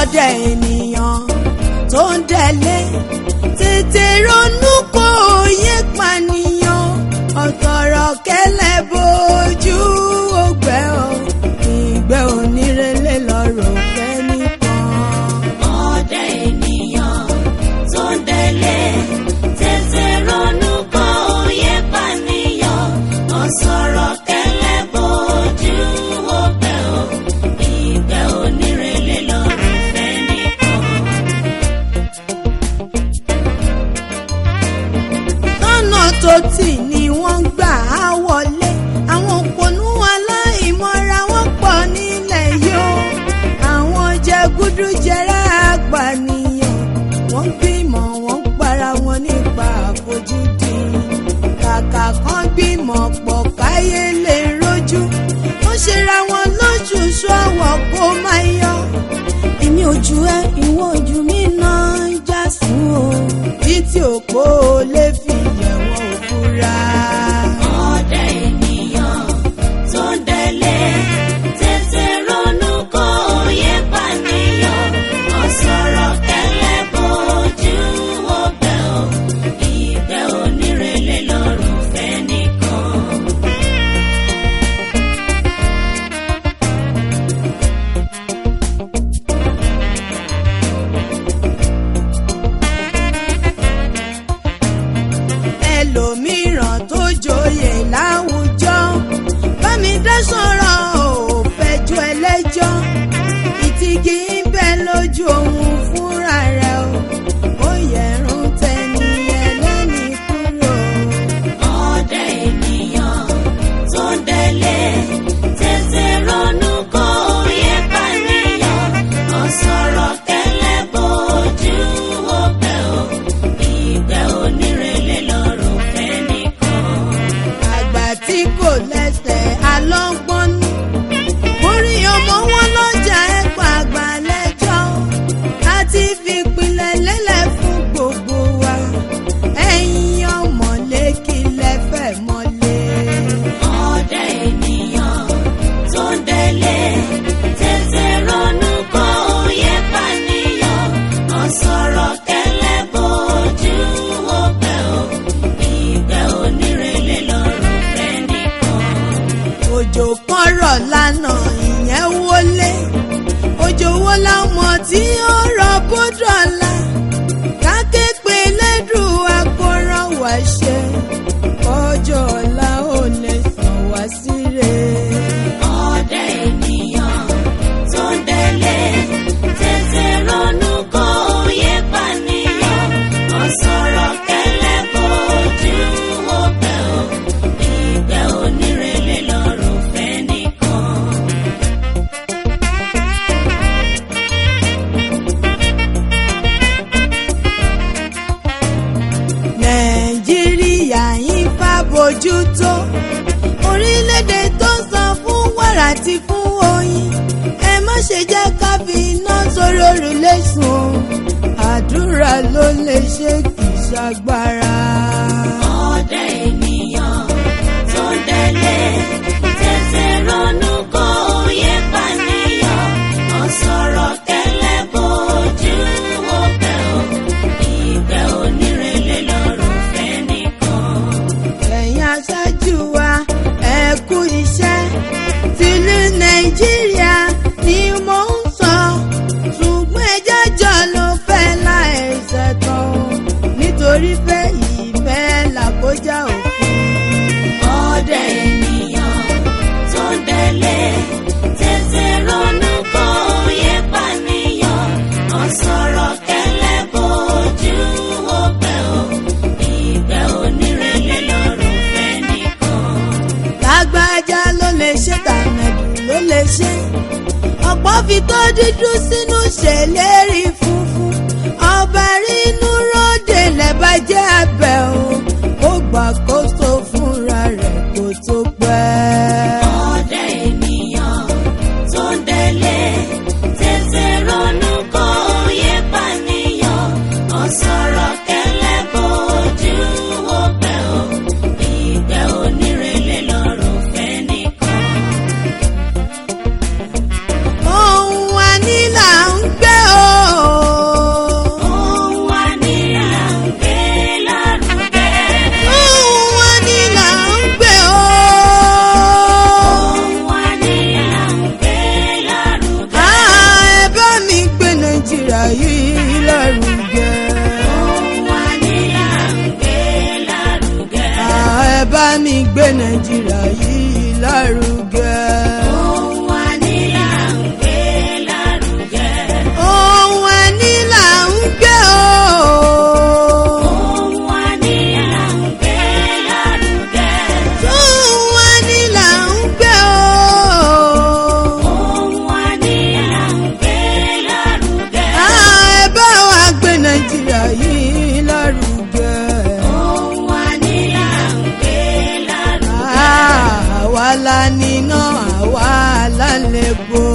ọdẹ ènìyàn tó ń dẹ̀lé tètè ronú kó yé pànìyàn ọ̀tọ̀rọ̀ kẹlẹ̀ bójú ògbẹ́ o ìgbẹ́ onírèlè lọ́rọ̀ fẹ́ nìkan. ọdẹ ènìyàn tó ń dẹ̀lé tètè ronú kó yé pànìyàn ọ̀tọ̀rọ̀ kẹlẹ̀ bójú ògbẹ́ o ìgbẹ́ onírèlè lọ́rọ̀ fẹ́ nìkan. lọ́nà tó tì ní wọ́n gbà á wọlé àwọn òpònú aláìmọ́ra wọ́n pọ̀ nílẹ̀ yóò àwọn jẹgúdújẹrá apànìyàn wọ́n gbìmọ̀ wọ́n para wọn nípa àfojúdi kàkà kan gbìmọ̀ pọ̀ káyé lè rojú wọ́n ṣera wọn lóṣooṣù àwọ̀ kó máa yọ èmi ojú ẹ ìwọ ojú mi náà já sùn o bí tí òpó lè fi yẹ̀wọ̀n òfúra. ọdẹ ènìyàn tó ń dẹ̀lé tètè ronú kó yé pànìyàn ọ̀sọ̀rọ̀ kẹlẹ̀ bójú ògbẹ́ o ìgbẹ́ onírèlè lọ́rùn fẹ́ nìkan. ẹlòmíràn tó joyè láwùjọ bámi dá sọ̀rọ̀ ò fẹjọ́ ẹlẹ́jọ́ ìtìgì ń bẹ lójú òun fúnra rẹ̀ o ó yẹ̀rùn tẹni ẹlẹ́ni kúrò. ọdẹ ènìyàn tó ń dẹ̀lé tètè ronú kó yé pànìyàn ọ̀sọ̀rọ̀ kẹlẹ̀ bójú ògbẹ́ o ìgbẹ́ onírèlè lọ́rùn fẹ́ nìkan. àgbà tí kò lẹ́sẹ̀ alọ́gbọ́n ní orí ọmọ wọn lọ́jà ẹ̀pà àgbà lẹ́jọ́ láti fi pinlẹ̀ lélẹ̀ fún gbogbo wa ẹ̀yin ọmọlé kí lẹ fẹ́ mọ́lé. ọdẹ ènìyàn tó ń dẹ̀lé tètè ronú kó yé pànìyàn ọ̀sọ̀rọ̀ kẹlẹ̀ bójú ògbẹ́ o ìgbẹ́ onírèlè lọ́rùn fẹ́ nìkan. òjò kan rọ̀ lánàá ìyẹn wọlé òjò wo lámọ̀ tí ó rọ̀ bódọ̀lá káké pé lẹ́dùn akọ́ràn wá ṣe ọjọ́ ọ̀la ò lè sàn wá síre. ọdẹ ènìyàn tó ń dẹ̀lé tètè ronú kó yé pànìyàn ọ̀sọ̀rọ̀ kẹlẹ̀ bójú ògbẹ́ o ìgbẹ́ onírèlè lọ́rùn fẹ́ nìkan. nàìjíríà yín fà bójútó orílẹ̀-èdè tó san fún wàrà àti fún oyin ẹ má ṣe jẹ́ ká fi iná sórí òrùlé sùn o àdúrà ló lè ṣe kì í ṣagbára. ọdẹ ènìyàn tó ń dẹ̀lé tètè ronú kó yé pànìyàn ọ̀sọ̀rọ̀ kẹlẹ̀ bójú ògbẹ́ o ìgbẹ́ onírèlè lọ́rùn fẹ́ nìkan. ẹ̀yin aṣáájú wa ẹ kú iṣẹ́ tìlú nàìjíríà ni mò ń sọ ṣùgbọ́n ẹjẹ́ jọ ló fẹ́ láìṣẹ̀ tán nítorí pé ìfẹ́ làkójá òfin. ọdẹ ènìyàn tó ń dẹ̀lé tètè ronú kó yé pànìyàn ọ̀sọ̀rọ̀ kẹlẹ̀ bójú ògbẹ́ o ìgbẹ́ onírèlè lọ́rùn fẹ́ nìkan. lágbájá ló lè ṣe tàmẹ̀dù ló lè ṣe ọ̀pọ̀ fi tó dúdú sínú ṣèlérí funfun ọba rínú ròde lẹ́bàjẹ́ abẹ́ o ó gbàkóso fúnra rẹ̀ kó tó pẹ́. ọdẹ ènìyàn tó ń dẹ̀lé tètè ronú kó yé pànìyàn ọ̀sọ̀rọ̀ kẹlẹ̀ bójú ògbẹ́ o ìgbẹ́ onírèlè lọ́rùn fẹ́ nìkan. ohun wa ní là ń gbé o gbé Nàìjíríà yìí lárugẹ. Ohùn àní là ń gbé lárugẹ. Ohùn ẹni là ń gbé o. Ohùn àní là ń gbé lárugẹ. Ohùn ẹni là ń gbé o. Ohùn àní là ń gbé lárugẹ. Ẹ bá wa gbé Nàìjíríà yìí lárugẹ. Ohùn àní là ń gbé lárugẹ. Àwa la níná, àwa la lẹ̀kọ́.